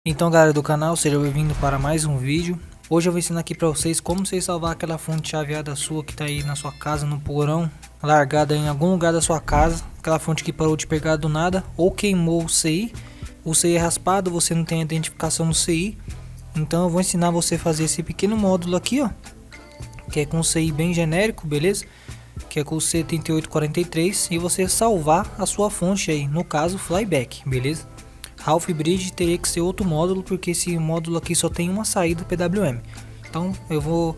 Então galera do canal, seja bem-vindo para mais um vídeo. Hoje eu vou ensinar aqui para vocês como vocês salvar aquela fonte chaveada sua que está aí na sua casa, no porão, largada em algum lugar da sua casa. Aquela fonte que parou de pegar do nada ou queimou o CI é raspado, você não tem identificação no CI. Então eu vou ensinar você a fazer esse pequeno módulo aqui, ó, que é com o CI bem genérico, beleza? Que é com o C3843, e você salvar a sua fonte aí, no caso Flyback, beleza? Half Bridge teria que ser outro módulo, porque esse módulo aqui só tem uma saída PWM. Então eu vou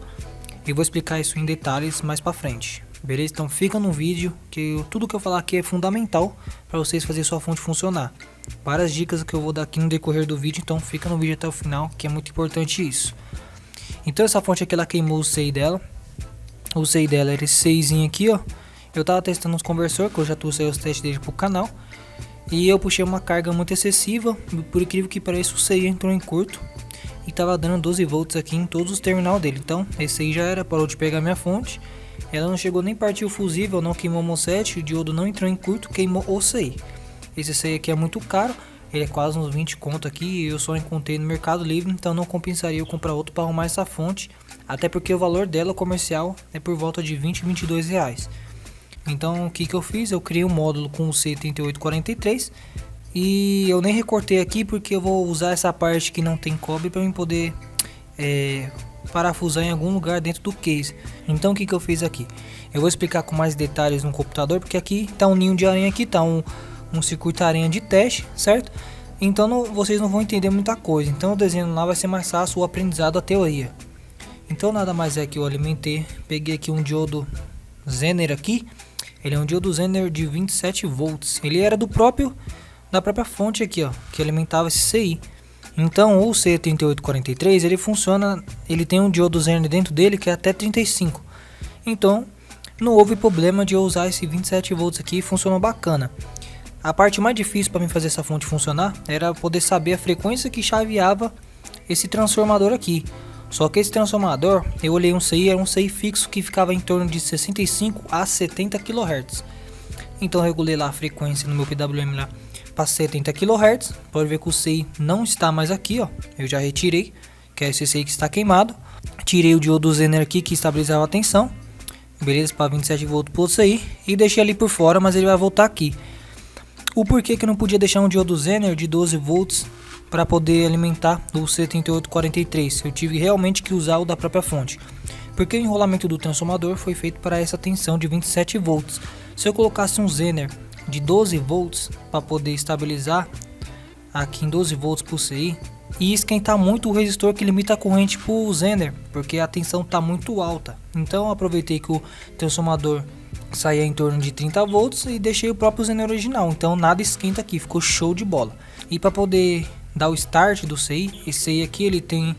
explicar isso em detalhes mais para frente, beleza? Então fica no vídeo, que tudo que eu falar aqui é fundamental para vocês fazer sua fonte funcionar. Várias dicas que eu vou dar aqui no decorrer do vídeo, então fica no vídeo até o final, que é muito importante isso. Então essa fonte aqui, ela queimou o CI dela. O CI dela era esse CIzinho aqui, ó. Eu tava testando uns conversores, que eu já trouxe os testes dele pro canal. E eu puxei uma carga muito excessiva, por incrível que pareça o CI entrou em curto e tava dando 12 volts aqui em todos os terminais dele. Então esse aí já era, parou de pegar minha fonte. Ela não chegou nem a partir o fusível, não queimou o MOSFET, o diodo não entrou em curto, queimou o CI. Esse CI aqui é muito caro, ele é quase uns 20 conto aqui e eu só encontrei no Mercado Livre, então não compensaria eu comprar outro para arrumar essa fonte. Até porque o valor dela comercial é por volta de 20 a 22 reais. Então o que eu fiz? Eu criei um módulo com o C3843 e eu nem recortei aqui porque eu vou usar essa parte que não tem cobre para eu poder parafusar em algum lugar dentro do case. Então o que eu fiz aqui? Eu vou explicar com mais detalhes no computador, porque aqui tá um ninho de aranha, aqui tá um circuito aranha de teste, certo? Então vocês não vão entender muita coisa, então o desenho lá vai ser mais fácil o aprendizado, a teoria. Então nada mais é que eu alimentei, peguei aqui um diodo Zener aqui. Ele é um diodo Zener de 27 volts. Ele era da própria fonte aqui, ó, que alimentava esse CI. Então o C3843 ele funciona, ele tem um diodo Zener dentro dele que é até 35. Então não houve problema de eu usar esse 27 volts aqui, funcionou bacana. A parte mais difícil para mim fazer essa fonte funcionar era poder saber a frequência que chaveava esse transformador aqui. Só que esse transformador, eu olhei um CI, era um CI fixo que ficava em torno de 65 a 70 kHz. Então eu regulei lá a frequência no meu PWM lá para 70 kHz. Pode ver que o CI não está mais aqui, ó. Eu já retirei, que é esse CI que está queimado. Tirei o diodo Zener aqui que estabilizava a tensão. Beleza, para 27 volts por CI. E deixei ali por fora, mas ele vai voltar aqui. O porquê que eu não podia deixar um diodo Zener de 12 volts para poder alimentar o C3843, eu tive realmente que usar o da própria fonte, porque o enrolamento do transformador foi feito para essa tensão de 27 volts. Se eu colocasse um Zener de 12 volts para poder estabilizar aqui em 12 volts por CI, e esquentar muito o resistor que limita a corrente para o Zener, porque a tensão está muito alta. Então eu aproveitei que o transformador saía em torno de 30 volts e deixei o próprio Zener original, então nada esquenta aqui, ficou show de bola. E para poder dar o start do CI, esse CI aqui ele tem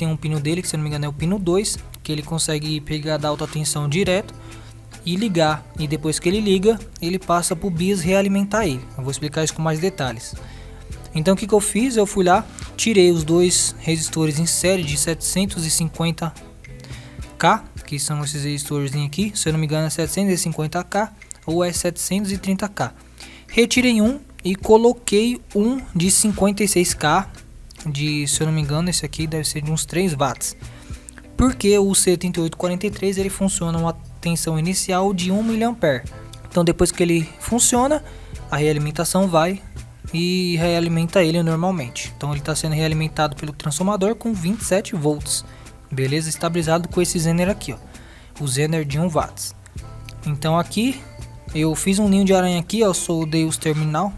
um pino dele, que se não me engano é o pino 2, que ele consegue pegar da alta tensão direto e ligar, e depois que ele liga, ele passa para o BIOS realimentar ele. Eu vou explicar isso com mais detalhes. Então o que eu fiz? Eu fui lá, tirei os dois resistores em série de 750K, que são esses resistores aqui, se eu não me engano é 750K ou é 730K. Retirei um e coloquei um de 56K, se eu não me engano esse aqui deve ser de uns 3 watts. Porque o C3843 ele funciona uma tensão inicial de 1 mA. Então depois que ele funciona, a realimentação vai e realimenta ele normalmente. Então ele está sendo realimentado pelo transformador com 27 volts. Beleza? Estabilizado com esse Zener aqui, ó. O Zener de 1 watts. Então aqui eu fiz um ninho de aranha aqui, ó, soldei os terminal,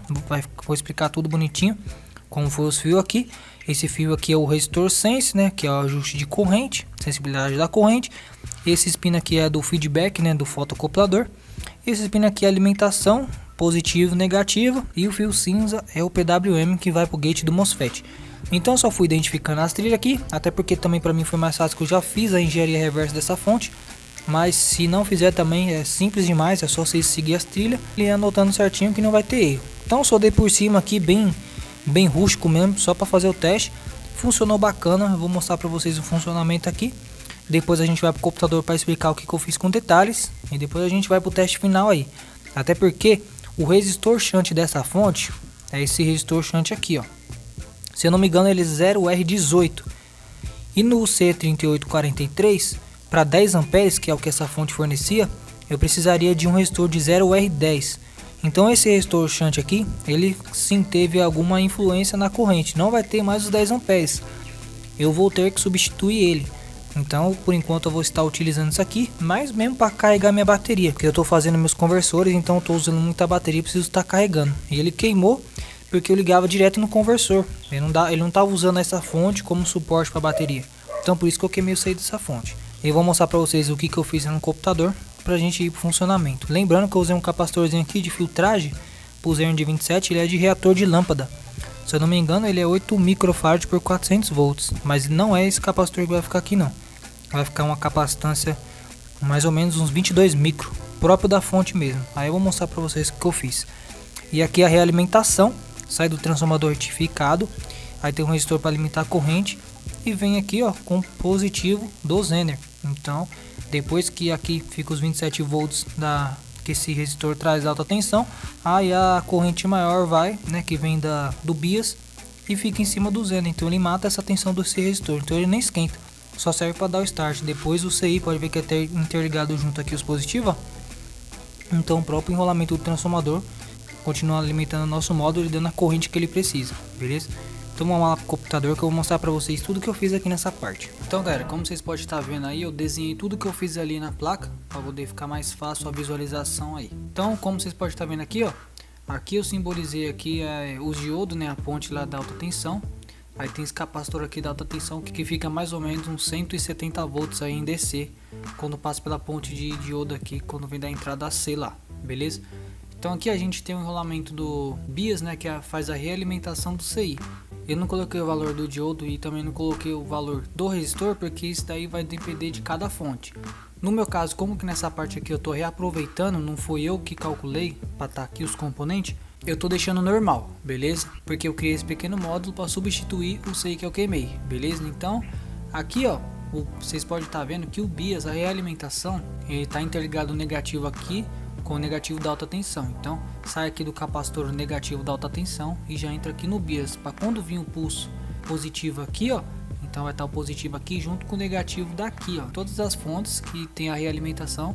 vou explicar tudo bonitinho, como foi os fios aqui. Esse fio aqui é o resistor Sense, né, que é o ajuste de corrente, sensibilidade da corrente. Esse pino aqui é do feedback, né, do fotoacoplador. Esse pino aqui é a alimentação, positivo e negativo. E o fio cinza é o PWM que vai pro gate do MOSFET. Então eu só fui identificando as trilhas aqui, até porque também para mim foi mais fácil, que eu já fiz a engenharia reversa dessa fonte. Mas se não fizer também é simples demais, é só vocês seguir as trilhas e anotando certinho que não vai ter erro. Então eu soldei por cima aqui bem rústico mesmo, só para fazer o teste. Funcionou bacana, eu vou mostrar para vocês o funcionamento aqui. Depois a gente vai pro computador para explicar o que eu fiz com detalhes. E depois a gente vai pro teste final aí. Até porque o resistor shunt dessa fonte é esse resistor shunt aqui, ó. Se eu não me engano, ele é 0R18. E no C3843, para 10 amperes, que é o que essa fonte fornecia, eu precisaria de um resistor de 0R10. Então esse resistor shunt aqui, ele sim teve alguma influência na corrente, não vai ter mais os 10 amperes. Eu vou ter que substituir ele. Então por enquanto eu vou estar utilizando isso aqui, mas mesmo para carregar minha bateria, porque eu estou fazendo meus conversores, então estou usando muita bateria, preciso estar carregando. E ele queimou porque eu ligava direto no conversor, ele não estava usando essa fonte como suporte para bateria. Então por isso que eu queimei o saído dessa fonte. E eu vou mostrar para vocês o que eu fiz no computador para a gente ir para o funcionamento. Lembrando que eu usei um capacitorzinho aqui de filtragem, pulei um de 27, ele é de reator de lâmpada. Se eu não me engano, ele é 8 microfarad por 400 volts, mas não é esse capacitor que vai ficar aqui não. Vai ficar uma capacitância mais ou menos uns 22 micro, próprio da fonte mesmo. Aí eu vou mostrar para vocês o que eu fiz. E aqui a realimentação, sai do transformador retificado, aí tem um resistor para alimentar a corrente e vem aqui ó com positivo do Zener. Então depois que aqui fica os 27 volts que esse resistor traz alta tensão, aí a corrente maior vai, né, que vem do BIAS e fica em cima do Zener. Então ele mata essa tensão desse resistor, então ele nem esquenta, só serve para dar o start. Depois o CI pode ver que é interligado junto aqui os positivos, ó. Então o próprio enrolamento do transformador continua alimentando o nosso módulo e dando a corrente que ele precisa, beleza? Então vamos lá pro computador que eu vou mostrar para vocês tudo que eu fiz aqui nessa parte. Então galera, como vocês podem estar vendo aí, eu desenhei tudo que eu fiz ali na placa para poder ficar mais fácil a visualização aí. Então como vocês podem estar vendo aqui, ó, aqui eu simbolizei aqui os diodos, né, a ponte lá da alta tensão. Aí tem esse capacitor aqui da alta tensão que fica mais ou menos uns 170 volts aí em DC quando passa pela ponte de diodo aqui, quando vem da entrada C lá, beleza? Então aqui a gente tem o enrolamento do BIAS, né, que faz a realimentação do CI. Eu não coloquei o valor do diodo e também não coloquei o valor do resistor, porque isso daí vai depender de cada fonte. No meu caso, como que nessa parte aqui eu estou reaproveitando, não fui eu que calculei para estar aqui os componentes, eu estou deixando normal, beleza? Porque eu criei esse pequeno módulo para substituir o CI que eu queimei, beleza? Então aqui ó, vocês podem estar vendo que o BIAS, a realimentação, ele está interligado negativo aqui com o negativo da alta tensão. Então sai aqui do capacitor negativo da alta tensão e já entra aqui no BIAS, para quando vir o pulso positivo aqui ó, então vai estar o positivo aqui junto com o negativo daqui ó. Todas as fontes que tem a realimentação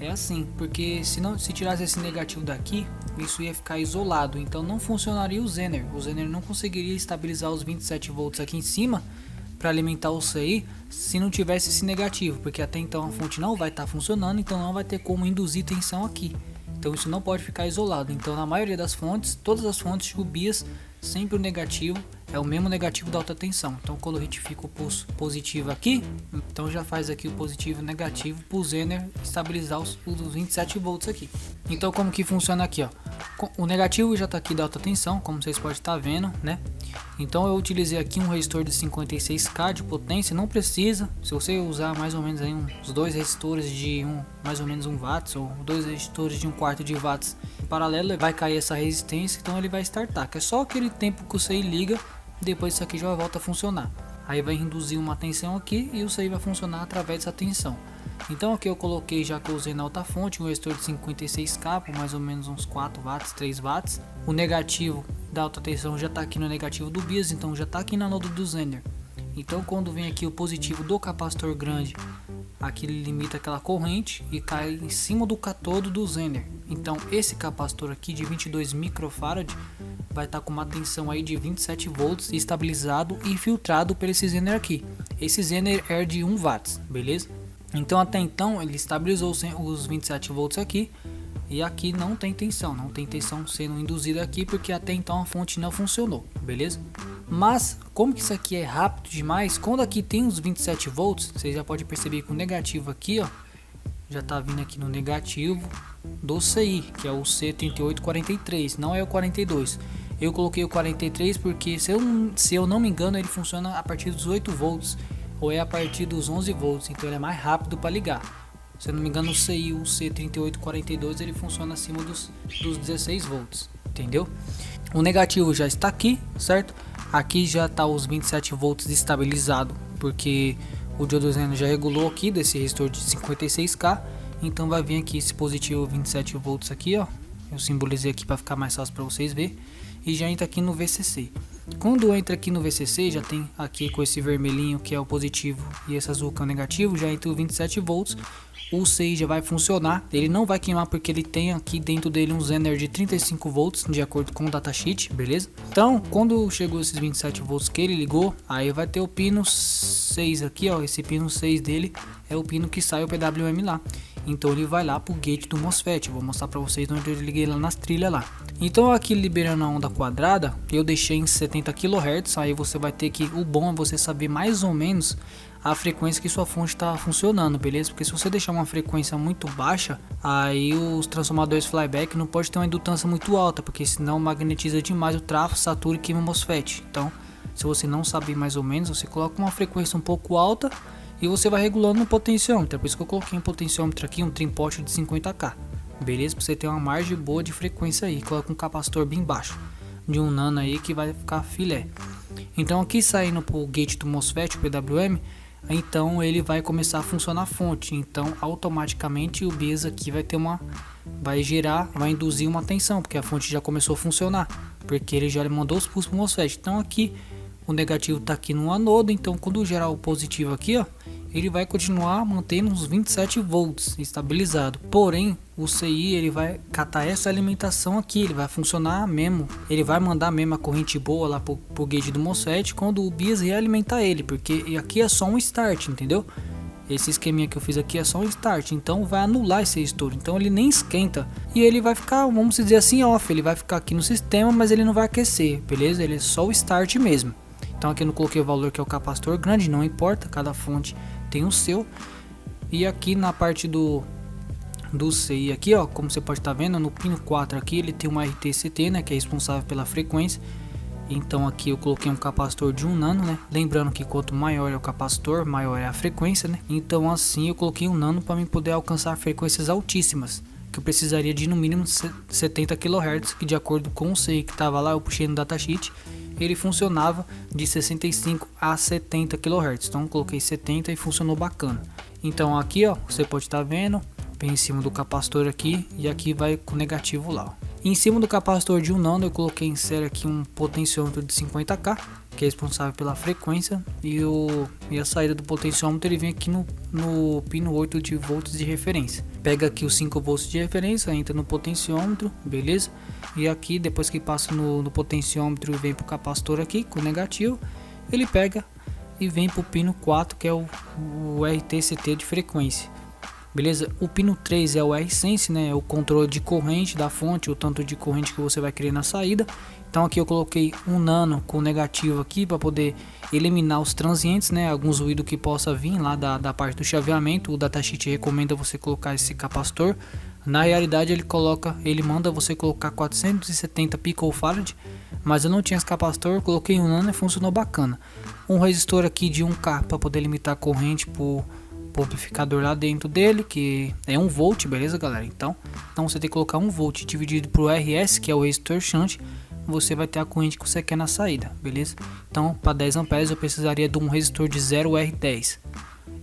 é assim, porque se tirasse esse negativo daqui, isso ia ficar isolado, então não funcionaria o Zener não conseguiria estabilizar os 27 volts aqui em cima para alimentar o CI se não tivesse esse negativo, porque até então a fonte não vai estar funcionando, então não vai ter como induzir tensão aqui. Então isso não pode ficar isolado. Então na maioria das fontes, todas as fontes, o BIAS sempre o negativo é o mesmo negativo da alta tensão. Então quando eu retifico o pulso positivo aqui, então já faz aqui o positivo e o negativo para o Zener estabilizar os 27 volts aqui. Então como que funciona aqui ó, o negativo já está aqui da alta tensão, como vocês podem estar vendo, né? Então eu utilizei aqui um resistor de 56k de potência, não precisa, se você usar mais ou menos aí uns dois resistores de mais ou menos 1 watts ou dois resistores de 1/4 de watts em paralelo, vai cair essa resistência, então ele vai startar, que é só aquele tempo que o CI liga, depois isso aqui já volta a funcionar. Aí vai induzir uma tensão aqui e o CI vai funcionar através dessa tensão. Então aqui eu coloquei, já que eu usei na alta fonte, um resistor de 56k por mais ou menos uns 4 watts, 3 watts. O negativo da alta tensão já está aqui no negativo do BIAS, então já está aqui na anodo do Zener. Então quando vem aqui o positivo do capacitor grande, aqui ele limita aquela corrente e cai em cima do catodo do Zener. Então esse capacitor aqui de 22 microfarad vai estar com uma tensão aí de 27 volts estabilizado e filtrado por esse Zener aqui. Esse Zener é de 1 watts, beleza? Então até então ele estabilizou os 27 volts aqui e aqui não tem tensão sendo induzida aqui, porque até então a fonte não funcionou, beleza? Mas como que isso aqui é rápido demais, quando aqui tem os 27 volts, você já pode perceber que o negativo aqui ó, já tá vindo aqui no negativo do CI, que é o C3843, não é o 42. Eu coloquei o 43 porque se eu não me engano ele funciona a partir dos 8 volts ou é a partir dos 11 volts, então ele é mais rápido para ligar. Se eu não me engano o CI, o C3842, ele funciona acima dos 16 volts, entendeu? O negativo já está aqui, certo? Aqui já está os 27 volts estabilizado, porque o diodo Zener já regulou aqui desse resistor de 56k, então vai vir aqui esse positivo 27 volts aqui, ó. Eu simbolizei aqui para ficar mais fácil para vocês ver, e já entra aqui no VCC. Quando entra aqui no VCC, já tem aqui com esse vermelhinho que é o positivo e esse azul que é o negativo, já entra o 27 volts. O CI já vai funcionar, ele não vai queimar porque ele tem aqui dentro dele um Zener de 35 volts, de acordo com o datasheet, beleza? Então, quando chegou esses 27 volts que ele ligou, aí vai ter o pino 6 aqui, ó, esse pino 6 dele é o pino que sai o PWM lá. Então ele vai lá pro gate do MOSFET, eu vou mostrar pra vocês onde eu liguei lá nas trilhas lá. Então aqui liberando a onda quadrada, eu deixei em 70 kHz, aí você vai ter que, o bom é você saber mais ou menos a frequência que sua fonte está funcionando, beleza? Porque se você deixar uma frequência muito baixa, aí os transformadores flyback não pode ter uma indutância muito alta, porque senão magnetiza demais o tráfego, satura e queima o MOSFET. Então, se você não saber mais ou menos, você coloca uma frequência um pouco alta e você vai regulando no potenciômetro. É por isso que eu coloquei um potenciômetro aqui, um trimpote de 50k, beleza? Pra você ter uma margem boa de frequência aí. Coloca um capacitor bem baixo, de 1 nano aí, que vai ficar filé. Então aqui saindo pro gate do MOSFET, o PWM, então ele vai começar a funcionar a fonte. Então automaticamente o BIAS aqui vai induzir uma tensão, porque a fonte já começou a funcionar, porque ele já mandou os pulsos pro MOSFET. Então aqui o negativo está aqui no anodo, então quando gerar o positivo aqui, ó, ele vai continuar mantendo uns 27 volts estabilizado. Porém, o CI ele vai catar essa alimentação aqui, ele vai funcionar mesmo, ele vai mandar mesmo a corrente boa lá pro gate do MOSFET quando o BIAS realimentar ele, porque aqui é só um start, entendeu? Esse esqueminha que eu fiz aqui é só um start, então vai anular esse estouro, então ele nem esquenta e ele vai ficar, vamos dizer assim, off, ele vai ficar aqui no sistema, mas ele não vai aquecer, beleza? Ele é só o start mesmo. Então aqui eu não coloquei o valor que é o capacitor grande, não importa, cada fonte tem o seu. E aqui na parte do CI aqui, ó, como você pode estar vendo, no pino 4 aqui ele tem uma RTCT, né, que é responsável pela frequência. Então aqui eu coloquei um capacitor de 1 nano, né? Lembrando que quanto maior é o capacitor, maior é a frequência, né? Então assim eu coloquei 1 nano para mim poder alcançar frequências altíssimas, que eu precisaria de no mínimo 70 kHz, que de acordo com o CI que estava lá, eu puxei no datasheet, ele funcionava de 65 a 70 kHz. Então coloquei 70 e funcionou bacana. Então aqui, ó, você pode estar vendo, bem em cima do capacitor aqui, e aqui vai com negativo lá, ó. Em cima do capacitor de 1 nano eu coloquei em série aqui um potenciômetro de 50k, que é responsável pela frequência, e a saída do potenciômetro ele vem aqui no pino 8 de volts de referência. Pega aqui os 5 volts de referência, entra no potenciômetro, beleza? E aqui depois que passa no potenciômetro e vem pro capacitor aqui com negativo, ele pega e vem pro pino 4, que é o RTCT de frequência. Beleza? O pino 3 é o R-Sense, né? É o controle de corrente da fonte, o tanto de corrente que você vai querer na saída. Então aqui eu coloquei 1 nano com negativo aqui para poder eliminar os transientes, né? Alguns ruídos que possa vir lá da parte do chaveamento. O datasheet recomenda você colocar esse capacitor. Na realidade ele manda você colocar 470 picofarad, mas eu não tinha esse capacitor, coloquei 1 nano e funcionou bacana. Um resistor aqui de 1K para poder limitar a corrente pro amplificador lá dentro dele, que é 1 volt, beleza, galera? Então você tem que colocar 1 volt dividido por RS, que é o resistor shunt, você vai ter a corrente que você quer na saída, beleza? Então para 10 amperes eu precisaria de um resistor de 0R10.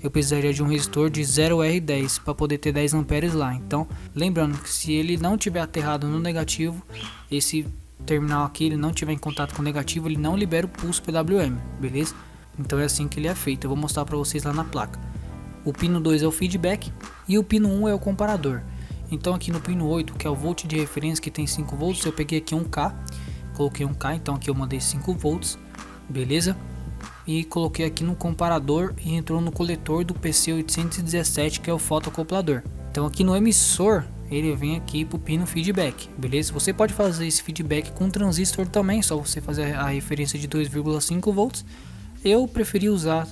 Eu precisaria de um resistor de 0R10 para poder ter 10 amperes lá. Então lembrando que se ele não tiver aterrado no negativo, esse terminal aqui ele não tiver em contato com o negativo, ele não libera o pulso PWM, beleza? Então é assim que ele é feito. Eu vou mostrar para vocês lá na placa. O pino 2 é o feedback e o pino 1 é o comparador. Então aqui no pino 8, que é o volt de referência, que tem 5 volts, eu peguei aqui 1K, coloquei 1K, então aqui eu mandei 5 volts, beleza? E coloquei aqui no comparador e entrou no coletor do PC817, que é o fotoacoplador. Então aqui no emissor, ele vem aqui pro pino feedback, beleza? Você pode fazer esse feedback com transistor também, só você fazer a referência de 2,5 volts. Eu preferi usar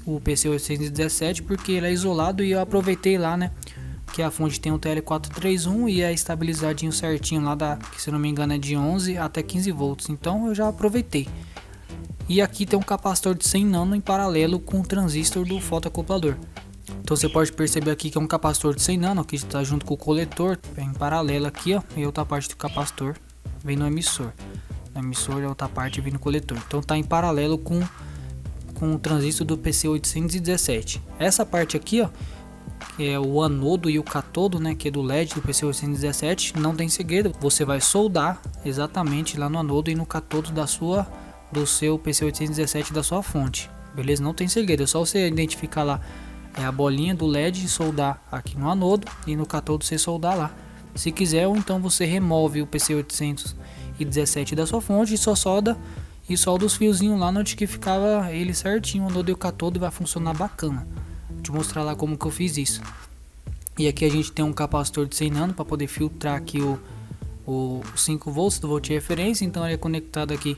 o PC817 porque ele é isolado e eu aproveitei lá, né, que a fonte tem um TL431 e é estabilizadinho certinho lá que se eu não me engano é de 11 até 15 volts, então eu já aproveitei. E aqui tem um capacitor de 100 nano em paralelo com o transistor do fotoacoplador. Então você pode perceber aqui que é um capacitor de 100 nano que está junto com o coletor, em paralelo aqui, ó, e outra parte do capacitor vem no emissor. No emissor é outra parte vem no coletor. Então tá em paralelo com o transistor do PC817. Essa parte aqui, ó, que é o anodo e o catodo, né, que é do LED do PC817, não tem segredo. Você vai soldar exatamente lá no anodo e no catodo da sua do seu PC817 da sua fonte, beleza? Não tem segredo, é só você identificar lá a bolinha do LED e soldar aqui no anodo e no cátodo você soldar lá. Se quiser, ou então você remove o PC817 da sua fonte e só solda os fiozinhos lá onde que ficava ele certinho, o anodo e o cátodo, e vai funcionar bacana. Vou te mostrar lá como que eu fiz isso. E aqui a gente tem um capacitor de 100 nano para poder filtrar aqui o 5 volts do volt de referência. Então ele é conectado aqui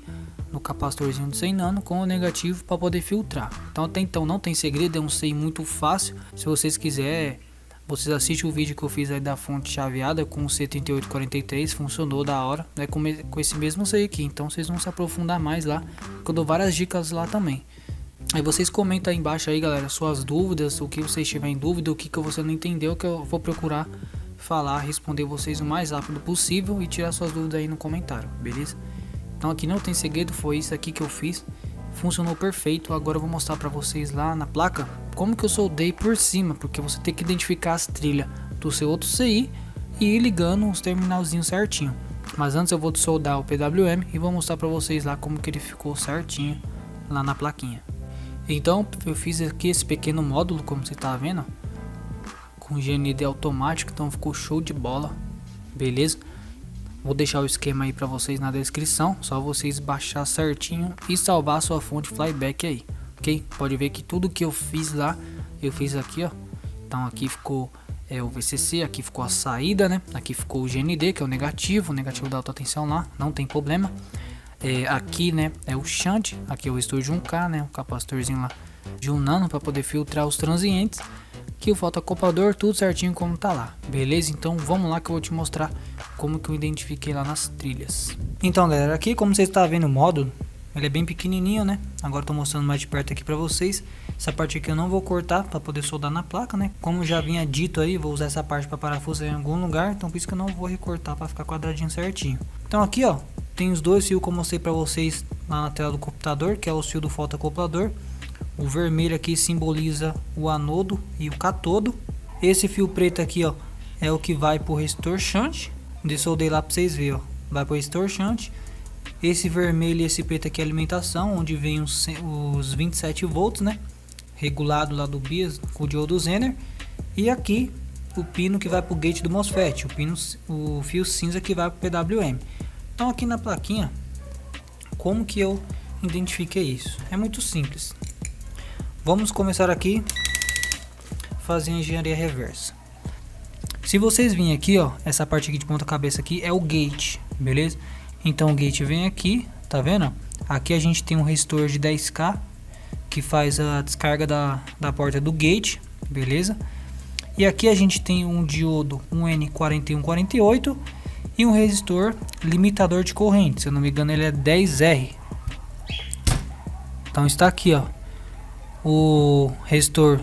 no capacitorzinho de 100 nano com o negativo para poder filtrar. Então até então não tem segredo, é um SEI muito fácil. Se vocês quiserem, vocês assistem o vídeo que eu fiz aí da fonte chaveada com o C3843, funcionou da hora, né, com esse mesmo SEI aqui. Então vocês vão se aprofundar mais lá, que eu dou várias dicas lá também. Aí vocês comentam aí embaixo aí, galera, suas dúvidas, o que vocês tiverem dúvida, o que você não entendeu, que eu vou procurar falar, responder vocês o mais rápido possível e tirar suas dúvidas aí no comentário, beleza? Então aqui não tem segredo, foi isso aqui que eu fiz, funcionou perfeito. Agora eu vou mostrar pra vocês lá na placa como que eu soldei por cima, porque você tem que identificar as trilhas do seu outro CI e ir ligando os terminalzinhos certinho. Mas antes eu vou soldar o PWM e vou mostrar pra vocês lá como que ele ficou certinho lá na plaquinha. Então eu fiz aqui esse pequeno módulo, como você tá vendo, com GND automático, então ficou show de bola, beleza? Vou deixar o esquema aí para vocês na descrição, só vocês baixar certinho e salvar a sua fonte flyback aí, ok? Pode ver que tudo que eu fiz lá, eu fiz aqui, ó. Então aqui ficou o VCC, aqui ficou a saída, né? Aqui ficou o GND, que é o negativo da alta tensão lá, não tem problema. Aqui, né, é o shunt, aqui é o resistor de 1K, né, um capacitorzinho lá de 1 nano para poder filtrar os transientes. Aqui o fotocoplador, tudo certinho como tá lá, beleza? Então vamos lá que eu vou te mostrar como que eu identifiquei lá nas trilhas. Então galera, aqui como vocês estão vendo o módulo, ele é bem pequenininho, né? Agora tô mostrando mais de perto aqui para vocês. Essa parte aqui eu não vou cortar para poder soldar na placa, né? Como já vinha dito aí, vou usar essa parte para parafusar em algum lugar, então por isso que eu não vou recortar para ficar quadradinho certinho. Então aqui, ó, tem os dois fios, como eu mostrei para vocês lá na tela do computador, que é o fio do fotocoplador. O vermelho aqui simboliza o anodo e o cátodo. Esse fio preto aqui, ó, é o que vai pro resistor shunt. Soldei lá para vocês verem, ó, vai pro resistor shunt. Esse vermelho e esse preto aqui é a alimentação, onde vem os 27 volts, né? Regulado lá do BIOS com o diodo Zener. E aqui o pino que vai pro gate do MOSFET, o fio cinza que vai pro PWM. Então aqui na plaquinha, como que eu identifiquei isso? É muito simples. Vamos começar aqui fazer a engenharia reversa. Se vocês virem aqui, ó, essa parte aqui de ponta cabeça aqui é o gate, beleza? Então o gate vem aqui, tá vendo? Aqui a gente tem um resistor de 10K que faz a descarga da porta do gate, beleza? E aqui a gente tem um diodo, um N4148 e um resistor limitador de corrente, se eu não me engano ele é 10R. Então está aqui, ó, o resistor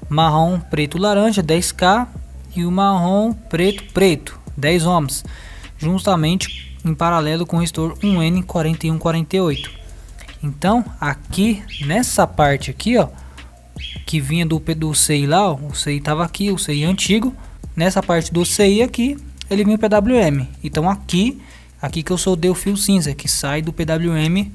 marrom preto laranja 10K e o marrom preto 10 ohms, justamente em paralelo com o resistor 1N4148. Então aqui nessa parte aqui, ó, que vinha do CI lá, ó, o CI tava aqui, o CI antigo, nessa parte do CI aqui ele vinha o PWM. Então aqui que eu soldei o fio cinza que sai do PWM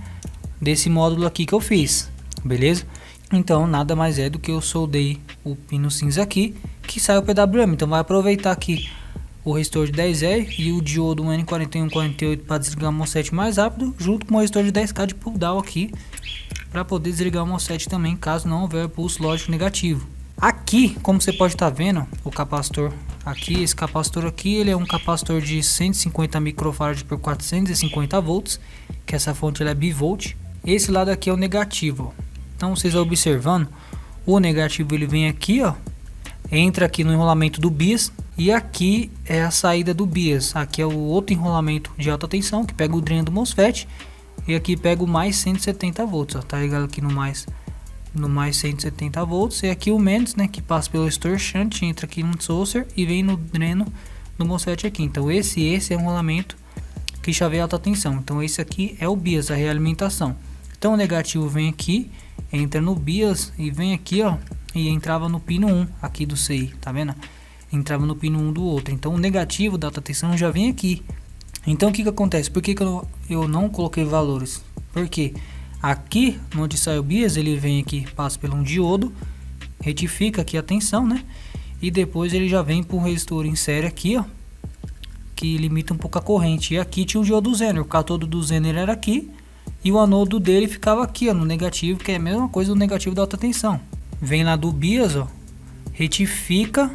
desse módulo aqui que eu fiz, beleza? Então nada mais é do que eu soldei o pino cinza aqui que sai o PWM. Então vai aproveitar aqui o resistor de 10R e o diodo N4148 para desligar o MOSFET mais rápido, junto com o resistor de 10K de pull down aqui para poder desligar o MOSFET também, caso não houver pulso lógico negativo. Aqui, como você pode estar vendo, o capacitor aqui, esse capacitor aqui, ele é um capacitor de 150 microfarad por 450 volts, que essa fonte ela é bivolt. Esse lado aqui é o negativo. Então vocês observando, o negativo ele vem aqui, ó, entra aqui no enrolamento do BIOS e aqui é a saída do BIOS. Aqui é o outro enrolamento de alta tensão que pega o dreno do MOSFET e aqui pega o mais 170 volts, ó, tá ligado aqui no mais 170 volts, e aqui o menos, né, que passa pelo resistor shunt, entra aqui no saucer e vem no dreno do MOSFET aqui. Então esse é o enrolamento que chaveia alta tensão. Então esse aqui é o BIOS, a realimentação. Então o negativo vem aqui, entra no BIOS e vem aqui, ó, e entrava no pino 1 aqui do CI, tá vendo? Entrava no pino 1 do outro. Então o negativo da alta tensão já vem aqui. Então o que que acontece? Por que que eu não coloquei valores? Porque Aqui, onde sai o bias, ele vem aqui, passa pelo um diodo, retifica aqui a tensão, né? E depois ele já vem para um resistor em série aqui, ó, que limita um pouco a corrente. E aqui tinha o diodo Zener, o cátodo do Zener era aqui e o anodo dele ficava aqui, ó, no negativo, que é a mesma coisa do negativo da alta tensão. Vem lá do bias, ó, retifica,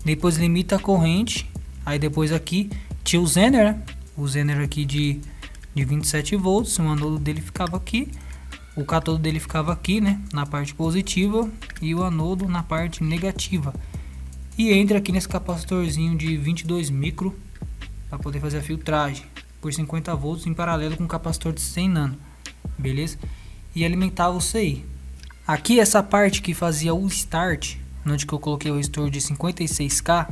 depois limita a corrente. Aí depois aqui tinha o Zener, né? O Zener aqui de 27 volts, o anodo dele ficava aqui. O cátodo dele ficava aqui, né, na parte positiva, e o anodo na parte negativa. E entra aqui nesse capacitorzinho de 22 micro para poder fazer a filtragem por 50 volts em paralelo com o capacitor de 100 nano, beleza? E alimentava o CI. Aqui essa parte que fazia o start, onde que eu coloquei o resistor de 56K,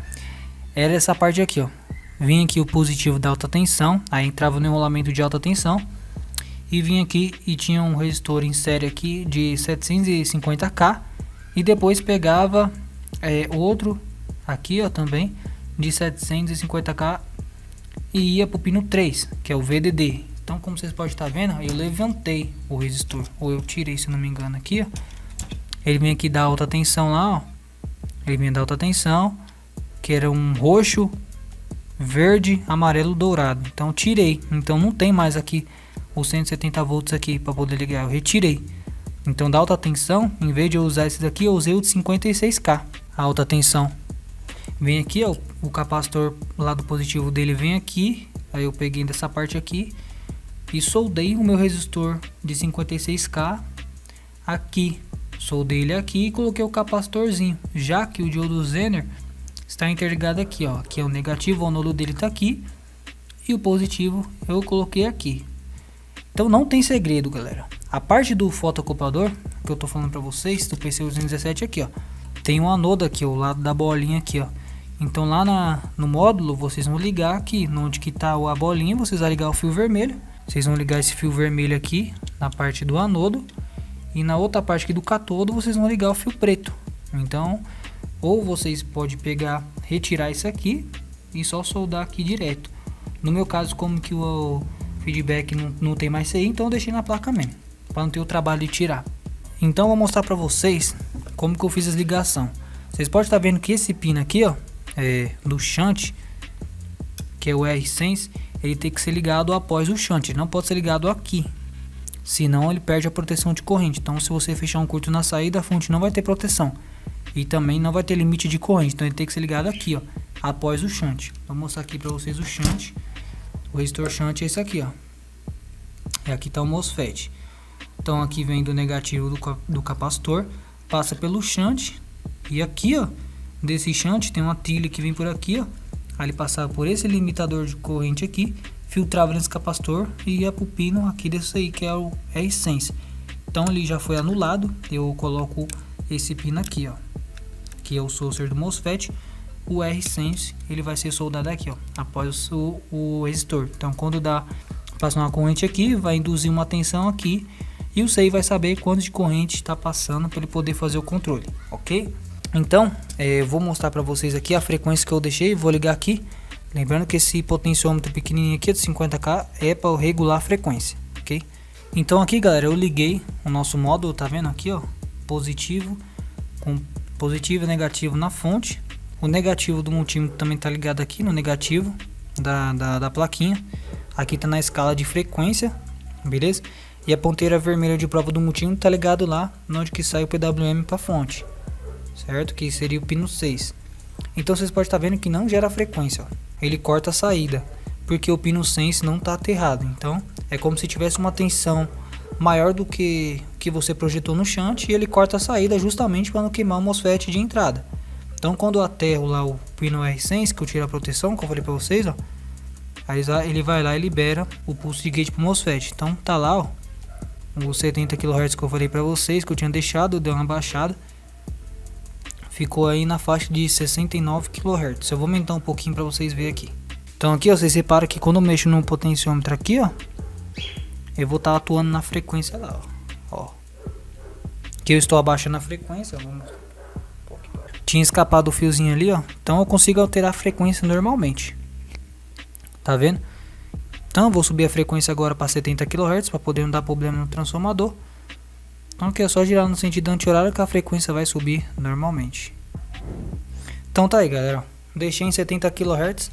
era essa parte aqui, ó. Vinha aqui o positivo da alta tensão, aí entrava no enrolamento de alta tensão. E vim aqui e tinha um resistor em série aqui de 750K. E depois pegava outro aqui, ó, também de 750K. E ia para o pino 3, que é o VDD. Então, como vocês podem estar vendo, eu levantei o resistor. Ou eu tirei, se não me engano, aqui, ó. Ele vem aqui da alta tensão lá, ó. Ele vem da alta tensão, que era um roxo, verde, amarelo, dourado. Então, tirei. Então, não tem mais aqui os 170 volts aqui para poder ligar, eu retirei. Então da alta tensão, em vez de eu usar esse daqui, eu usei o de 56K. A alta tensão vem aqui, ó, o capacitor lado positivo dele vem aqui. Aí eu peguei dessa parte aqui e soldei o meu resistor de 56K aqui. Soldei ele aqui e coloquei o capacitorzinho, já que o diodo Zener está interligado aqui, ó. Aqui é o negativo, o anodo dele está aqui e o positivo eu coloquei aqui. Então não tem segredo, galera. A parte do fotocoupador que eu tô falando para vocês, do PC217 aqui, ó, tem um anodo aqui, o lado da bolinha aqui, ó. Então lá no módulo vocês vão ligar aqui, onde que tá a bolinha, vocês vão ligar o fio vermelho. Vocês vão ligar esse fio vermelho aqui na parte do anodo e na outra parte aqui do cátodo vocês vão ligar o fio preto. Então, ou vocês podem pegar, retirar isso aqui e só soldar aqui direto. No meu caso, como que o feedback não tem mais CI, então eu deixei na placa mesmo, para não ter o trabalho de tirar. Então eu vou mostrar para vocês como que eu fiz as ligação. Vocês podem estar vendo que esse pino aqui, ó, do shunt, que é o R-Sense, ele tem que ser ligado após o shunt, ele não pode ser ligado aqui, senão ele perde a proteção de corrente. Então se você fechar um curto na saída, a fonte não vai ter proteção e também não vai ter limite de corrente, então ele tem que ser ligado aqui, ó, após o shunt. Vou mostrar aqui para vocês o shunt. O resistor shunt é esse aqui, ó. E aqui tá o MOSFET. Então aqui vem do negativo do capacitor, passa pelo shunt. E aqui, ó, desse shunt tem uma trilha que vem por aqui, ó. Aí ele passava por esse limitador de corrente aqui, filtrava nesse capacitor e ia pro pino aqui desse aí, que é o R-Sense. Então ele já foi anulado. Eu coloco esse pino aqui, ó, que é o source do MOSFET. O R-Sense ele vai ser soldado aqui, ó, após o resistor. Então quando passa uma corrente aqui, vai induzir uma tensão aqui e o CI vai saber quanto de corrente está passando para ele poder fazer o controle, ok? Então eu vou mostrar para vocês aqui a frequência que eu deixei. Vou ligar aqui, lembrando que esse potenciômetro pequenininho aqui de 50K é para regular a frequência, ok? Então aqui, galera, eu liguei o nosso módulo, tá vendo aqui, ó, positivo com positivo e negativo na fonte. O negativo do multímetro também está ligado aqui no negativo da plaquinha. Aqui está na escala de frequência, beleza? E a ponteira vermelha de prova do multímetro está ligado lá onde que sai o PWM para a fonte, certo? Que seria o pino 6. Então vocês podem estar vendo que não gera frequência, ó. Ele corta a saída, porque o pino sense não está aterrado. Então é como se tivesse uma tensão maior do que você projetou no shunt e ele corta a saída justamente para não queimar o MOSFET de entrada. Então quando eu aterro lá o pino R-Sense, que eu tiro a proteção, como eu falei para vocês, ó, aí ele vai lá e libera o pulso de gate pro MOSFET. Então tá lá, ó, os 70 kHz que eu falei para vocês, que eu tinha deixado, deu uma baixada. Ficou aí na faixa de 69 kHz. Eu vou aumentar um pouquinho para vocês verem aqui. Então aqui, ó, vocês reparam que quando eu mexo no potenciômetro aqui, ó, eu vou estar atuando na frequência lá, ó. Que eu estou abaixando a frequência, vamos. Tinha escapado o fiozinho ali, ó. Então eu consigo alterar a frequência normalmente. Tá vendo? Então eu vou subir a frequência agora para 70 kHz para poder não dar problema no transformador. Então aqui é só girar no sentido anti-horário que a frequência vai subir normalmente. Então tá aí, galera, deixei em 70 kHz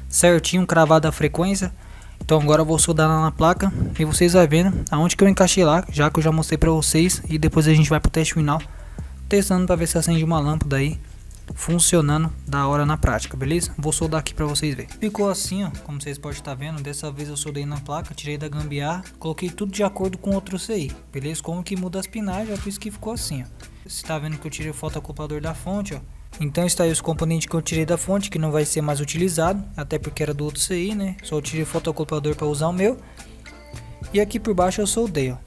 certinho, cravada a frequência. Então agora eu vou soldar lá na placa e vocês vão vendo aonde que eu encaixei lá, já que eu já mostrei para vocês, e depois a gente vai pro teste final, testando para ver se acende uma lâmpada aí, funcionando da hora na prática, beleza? Vou soldar aqui para vocês verem. Ficou assim, ó, como vocês podem estar vendo. Dessa vez eu soldei na placa, tirei da gambiarra, coloquei tudo de acordo com outro CI, beleza? Como que muda as pinagens, já fiz que ficou assim, ó. Você tá vendo que eu tirei o fotocoupador da fonte, ó. Então está aí os componentes que eu tirei da fonte, que não vai ser mais utilizado, até porque era do outro CI, né? Só eu tirei o fotocoupador para usar o meu. E aqui por baixo eu soldei, ó.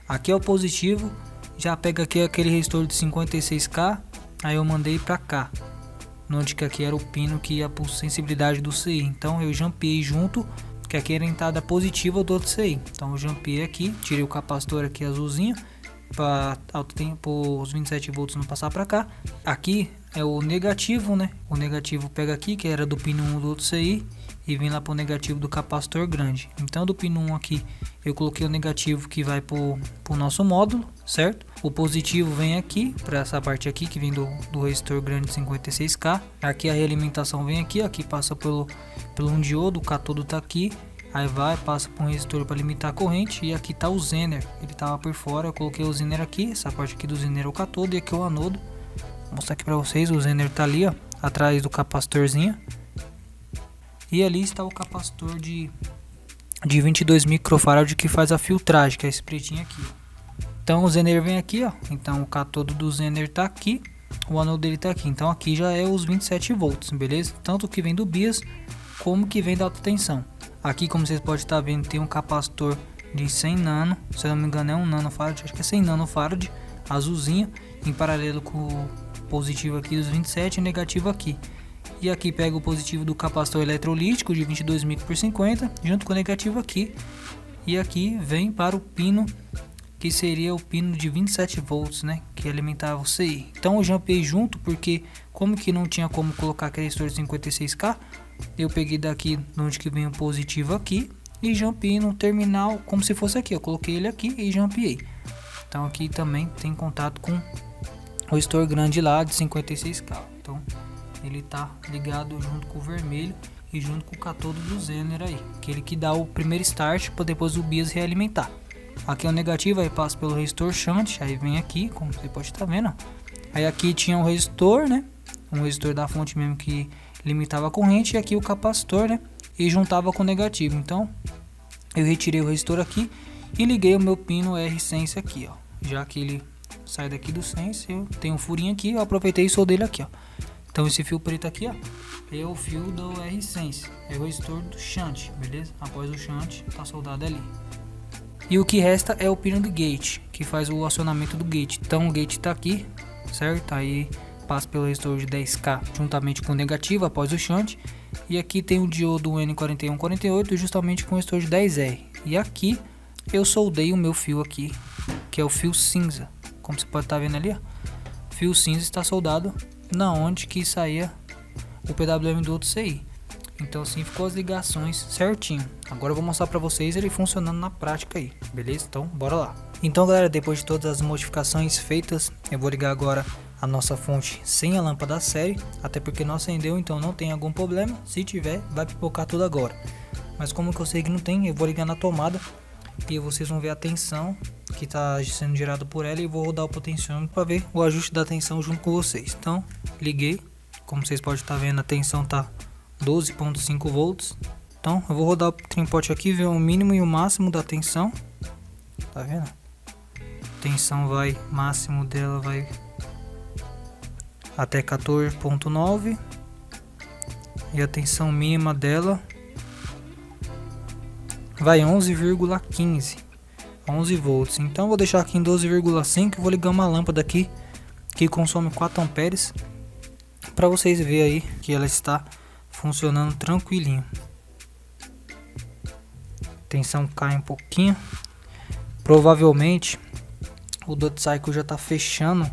Aqui é o positivo, já pega aqui aquele resistor de 56K, aí eu mandei para cá, onde que aqui era o pino que ia por sensibilidade do CI. Então eu jampeei junto, que aqui era a entrada positiva do outro CI. Então eu jampeei aqui, tirei o capacitor aqui azulzinho, para os 27 volts não passar para cá. Aqui é o negativo, né? O negativo pega aqui, que era do pino 1 do outro CI, e vem lá para o negativo do capacitor grande. Então do pino 1 aqui eu coloquei o negativo que vai para o nosso módulo, certo? O positivo vem aqui para essa parte aqui que vem do resistor grande 56K. Aqui a realimentação vem aqui, aqui passa pelo um diodo, o catodo tá aqui. Aí passa por um resistor para limitar a corrente, e aqui tá o Zener, ele tava por fora, eu coloquei o Zener aqui, essa parte aqui do Zener é o catodo e aqui é o anodo. Vou mostrar aqui para vocês, o Zener tá ali, ó, atrás do capacitorzinho. E ali está o capacitor de 22 microfarad que faz a filtragem, que é esse pretinho aqui, ó. Então o Zener vem aqui, ó, então o catodo do Zener tá aqui, o anodo dele tá aqui, então aqui já é os 27 volts, beleza? Tanto que vem do BIOS como que vem da alta tensão. Aqui, como vocês podem estar vendo, tem um capacitor de 100 nano, se eu não me engano é um nanofarad, acho que é 100 nanofarad, azulzinho, em paralelo com o positivo aqui dos 27 e o negativo aqui. E aqui pega o positivo do capacitor eletrolítico de 22 micro por 50, junto com o negativo aqui. E aqui vem para o pino, que seria o pino de 27 volts, né, que alimentava o CI. Então eu jampeei junto, porque como que não tinha como colocar aquele resistor de 56K, eu peguei daqui onde que vem o positivo aqui e jampeei no terminal como se fosse aqui. Eu coloquei ele aqui e jampeei. Então aqui também tem contato com o resistor grande lá de 56K. Então ele tá ligado junto com o vermelho e junto com o catodo do Zener aí, aquele que dá o primeiro start para depois o BIOS realimentar. Aqui é o negativo, aí passa pelo resistor shunt, aí vem aqui, como você pode estar vendo, ó. Aí aqui tinha um resistor, né, um resistor da fonte mesmo que limitava a corrente, e aqui o capacitor, né, e juntava com o negativo. Então eu retirei o resistor aqui e liguei o meu pino R-Sense aqui, ó. Já que ele sai daqui do Sense, eu tenho um furinho aqui, eu aproveitei e soldei ele aqui, ó. Então esse fio preto aqui, ó, é o fio do R-Sense, é o resistor do shunt, beleza? Após o shunt tá soldado ali. E o que resta é o pino do gate, que faz o acionamento do gate. Então o gate tá aqui, certo? Aí passa pelo resistor de 10K juntamente com o negativo após o shunt. E aqui tem o diodo N4148 justamente com o resistor de 10R. E aqui eu soldei o meu fio aqui, que é o fio cinza. Como você pode estar vendo ali, ó, fio cinza está soldado na onde que saía o PWM do outro CI. Então assim ficou as ligações certinho. Agora eu vou mostrar para vocês ele funcionando na prática aí, beleza? Então bora lá. Então galera, depois de todas as modificações feitas, eu vou ligar agora a nossa fonte sem a lâmpada série, até porque não acendeu, então não tem algum problema. Se tiver, vai pipocar tudo agora. Mas como que eu sei que não tem, eu vou ligar na tomada e vocês vão ver a tensão que está sendo gerada por ela, e vou rodar o potenciômetro para ver o ajuste da tensão junto com vocês. Então liguei, como vocês podem estar vendo, a tensão tá 12.5 volts. Então eu vou rodar o trimpote aqui, ver o mínimo e o máximo da tensão. Tá vendo? A tensão máximo dela vai até 14.9 e a tensão mínima dela vai 11,15, 11 volts. Então eu vou deixar aqui em 12,5 e vou ligar uma lâmpada aqui que consome 4 amperes para vocês verem aí que ela está funcionando tranquilinho. Tensão cai um pouquinho. Provavelmente o dot cycle já está fechando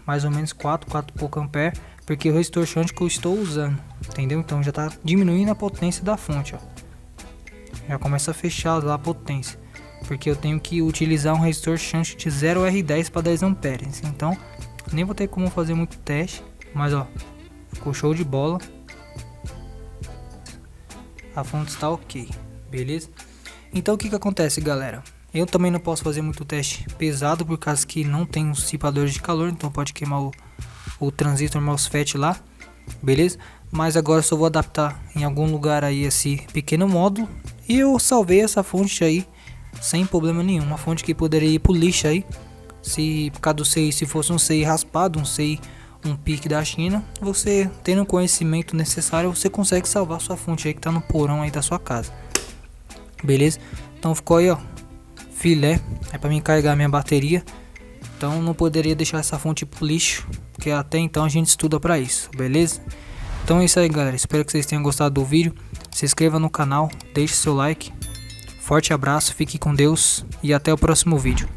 mais ou menos 4 e pouco ampere, porque o resistor shunt que eu estou usando, entendeu? Então já está diminuindo a potência da fonte, ó. já começa a fechar lá a potência, porque eu tenho que utilizar um resistor shunt de 0R10 para 10 amperes. Então nem vou ter como fazer muito teste, mas ó, ficou show de bola. A fonte está ok, beleza? Então o que acontece, galera? Eu também não posso fazer muito teste pesado por causa que não tem os dissipadores de calor, então pode queimar o transistor MOSFET lá, beleza? Mas agora eu só vou adaptar em algum lugar aí esse pequeno módulo, e eu salvei essa fonte aí sem problema nenhum. Uma fonte que poderia ir pro lixo aí, se por causa do CI, se fosse um CI raspado, um pique da China, você tendo o conhecimento necessário, você consegue salvar sua fonte aí que tá no porão aí da sua casa, beleza? Então ficou aí, ó, filé, é para mim carregar minha bateria. Então não poderia deixar essa fonte pro lixo, porque até então a gente estuda para isso, beleza? Então é isso aí, galera, espero que vocês tenham gostado do vídeo. Se inscreva no canal, deixe seu like. Forte abraço, fique com Deus e até o próximo vídeo.